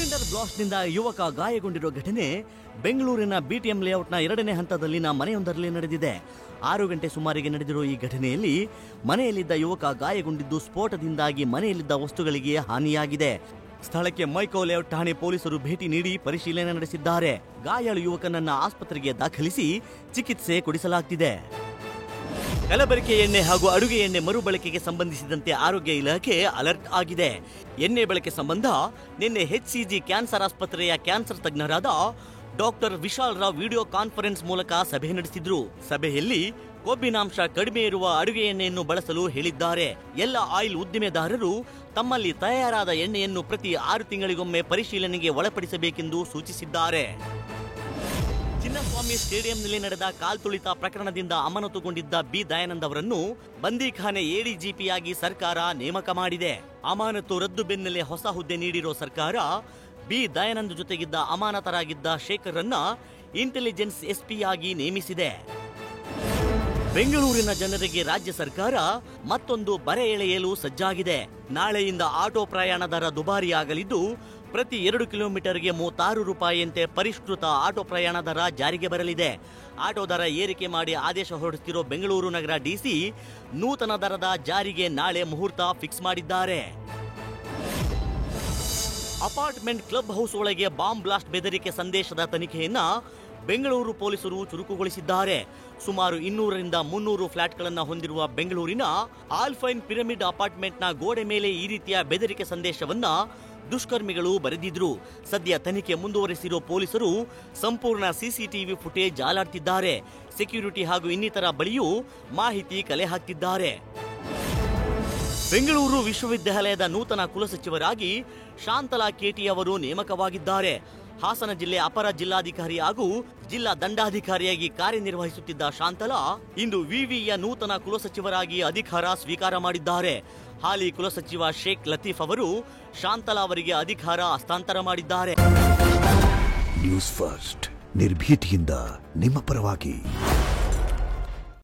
Cylinder ಬ್ಲಾಸ್ಟ್ನಿಂದ ಯುವಕ ಗಾಯಗೊಂಡಿರುವ ಘಟನೆ ಬೆಂಗಳೂರಿನ ಬಿಟಿಎಂ ಲೇಔಟ್ನ 2ನೇ ಹಂತದಲ್ಲಿನ ಮನೆಯೊಂದರಲ್ಲಿ ನಡೆದಿದೆ. 6 ಗಂಟೆ ಸುಮಾರಿಗೆ ನಡೆದಿರುವ ಈ ಘಟನೆಯಲ್ಲಿ ಮನೆಯಲ್ಲಿದ್ದ ಯುವಕ ಗಾಯಗೊಂಡಿದ್ದು ಸ್ಫೋಟದಿಂದಾಗಿ ಮನೆಯಲ್ಲಿದ್ದ ವಸ್ತುಗಳಿಗೆ ಹಾನಿಯಾಗಿದೆ. ಸ್ಥಳಕ್ಕೆ ಮೈಕೋ ಲೇಔಟ್ ಠಾಣೆ ಪೊಲೀಸರು ಭೇಟಿ ನೀಡಿ ಪರಿಶೀಲನೆ ನಡೆಸಿದ್ದಾರೆ. ಗಾಯಾಳು ಯುವಕನನ್ನ ಆಸ್ಪತ್ರೆಗೆ ದಾಖಲಿಸಿ ಚಿಕಿತ್ಸೆ ಕೊಡಿಸಲಾಗುತ್ತಿದೆ. ಕಲಬೆರಕೆ ಎಣ್ಣೆ ಹಾಗೂ ಅಡುಗೆ ಎಣ್ಣೆ ಮರುಬಳಕೆಗೆ ಸಂಬಂಧಿಸಿದಂತೆ ಆರೋಗ್ಯ ಇಲಾಖೆ ಅಲರ್ಟ್ ಆಗಿದೆ. ಎಣ್ಣೆ ಬಳಕೆ ಸಂಬಂಧ ನಿನ್ನೆ HCG ಕ್ಯಾನ್ಸರ್ ಆಸ್ಪತ್ರೆಯ ಕ್ಯಾನ್ಸರ್ ತಜ್ಞರಾದ doctor Vishal Rao video conference ಮೂಲಕ ಸಭೆ ನಡೆಸಿದ್ರು. ಸಭೆಯಲ್ಲಿ ಕೊಬ್ಬಿನಾಂಶ ಕಡಿಮೆ ಇರುವ ಅಡುಗೆ ಎಣ್ಣೆಯನ್ನು ಬಳಸಲು ಹೇಳಿದ್ದಾರೆ. ಎಲ್ಲ ಆಯಿಲ್ ಉದ್ದಿಮೆದಾರರು ತಮ್ಮಲ್ಲಿ ತಯಾರಾದ ಎಣ್ಣೆಯನ್ನು ಪ್ರತಿ 6 ತಿಂಗಳಿಗೊಮ್ಮೆ ಪರಿಶೀಲನೆಗೆ ಒಳಪಡಿಸಬೇಕೆಂದು ಸೂಚಿಸಿದ್ದಾರೆ. ಚಿನ್ನಸ್ವಾಮಿ ಸ್ಟೇಡಿಯಂನಲ್ಲಿ ನಡೆದ ಕಾಲ್ತುಳಿತ ಪ್ರಕರಣದಿಂದ ಅಮಾನತುಗೊಂಡಿದ್ದ ಬಿ ದಯಾನಂದ್ ಅವರನ್ನು ಬಂದೀಖಾನೆ ಎಡಿಜಿಪಿಯಾಗಿ ಸರ್ಕಾರ ನೇಮಕ ಮಾಡಿದೆ. ಅಮಾನತು ರದ್ದು ಬೆನ್ನಲ್ಲೇ ಹೊಸ ಹುದ್ದೆ ನೀಡಿರೋ ಸರ್ಕಾರ ಬಿ ದಯಾನಂದ್ ಜೊತೆಗಿದ್ದ ಅಮಾನತರಾಗಿದ್ದ ಶೇಖರ್ರನ್ನ ಇಂಟೆಲಿಜೆನ್ಸ್ ಎಸ್ಪಿಯಾಗಿ ನೇಮಿಸಿದೆ. ಬೆಂಗಳೂರಿನ ಜನರಿಗೆ ರಾಜ್ಯ ಸರ್ಕಾರ ಮತ್ತೊಂದು ಬರೆ ಎಳೆಯಲು ಸಜ್ಜಾಗಿದೆ. ನಾಳೆಯಿಂದ ಆಟೋ ಪ್ರಯಾಣ ದರ ದುಬಾರಿಯಾಗಲಿದ್ದು ಪ್ರತಿ 2 ಕಿಲೋಮೀಟರ್ಗೆ 36 ರೂಪಾಯಿಯಂತೆ ಪರಿಷ್ಕೃತ ಆಟೋ ಪ್ರಯಾಣ ದರ ಜಾರಿಗೆ ಬರಲಿದೆ. ಆಟೋ ದರ ಏರಿಕೆ ಮಾಡಿ ಆದೇಶ ಹೊರಡಿಸಿರೋ ಬೆಂಗಳೂರು ನಗರ ಡಿಸಿ ನೂತನ ದರದ ಜಾರಿಗೆ ನಾಳೆ ಮುಹೂರ್ತ ಫಿಕ್ಸ್ ಮಾಡಿದ್ದಾರೆ. ಅಪಾರ್ಟ್ಮೆಂಟ್ ಕ್ಲಬ್ ಹೌಸ್ ಒಳಗೆ ಬಾಂಬ್ ಬ್ಲಾಸ್ಟ್ ಬೆದರಿಕೆ ಸಂದೇಶದ ತನಿಖೆಯನ್ನ ಬೆಂಗಳೂರು ಪೊಲೀಸರು ಚುರುಕುಗೊಳಿಸಿದ್ದಾರೆ. ಸುಮಾರು 200ರಿಂದ 300 ಫ್ಲಾಟ್ಗಳನ್ನು ಹೊಂದಿರುವ ಬೆಂಗಳೂರಿನ ಆಲ್ಫೈನ್ ಪಿರಮಿಡ್ ಅಪಾರ್ಟ್ಮೆಂಟ್ನ ಗೋಡೆ ಮೇಲೆ ಈ ರೀತಿಯ ಬೆದರಿಕೆ ಸಂದೇಶವನ್ನ ದುಷ್ಕರ್ಮಿಗಳು ಬರೆದಿದ್ರು. ಸದ್ಯ ತನಿಖೆ ಮುಂದುವರೆಸಿರೋ ಪೊಲೀಸರು ಸಂಪೂರ್ಣ ಸಿಸಿಟಿವಿ ಫುಟೇಜ್ ಜಾಲಾಡ್ತಿದ್ದಾರೆ. ಸೆಕ್ಯೂರಿಟಿ ಹಾಗೂ ಇನ್ನಿತರ ಬಳಿಯೂ ಮಾಹಿತಿ ಕಲೆ ಹಾಕ್ತಿದ್ದಾರೆ. ಬೆಂಗಳೂರು ವಿಶ್ವವಿದ್ಯಾಲಯದ ನೂತನ ಕುಲಸಚಿವರಾಗಿ ಶಾಂತಲಾ ಕೆಟಿ ಅವರು ನೇಮಕವಾಗಿದ್ದಾರೆ. ಹಾಸನ ಜಿಲ್ಲೆ ಅಪರ ಜಿಲ್ಲಾಧಿಕಾರಿ ಹಾಗೂ ಜಿಲ್ಲಾ ದಂಡಾಧಿಕಾರಿಯಾಗಿ ಕಾರ್ಯನಿರ್ವಹಿಸುತ್ತಿದ್ದ ಶಾಂತಲಾ ಇಂದು ವಿವಿಯ ನೂತನ ಕುಲಸಚಿವರಾಗಿ ಅಧಿಕಾರ ಸ್ವೀಕಾರ ಮಾಡಿದ್ದಾರೆ. ಹಾಲಿ ಕುಲಸಚಿವ ಶೇಖ್ ಲತೀಫ್ ಅವರು ಶಾಂತಲಾ ಅವರಿಗೆ ಅಧಿಕಾರ ಹಸ್ತಾಂತರ ಮಾಡಿದ್ದಾರೆ. ನ್ಯೂಸ್ ಫಸ್ಟ್ ನಿರ್ಭೀತಿಯಿಂದ ನಿಮ್ಮ ಪರವಾಗಿ.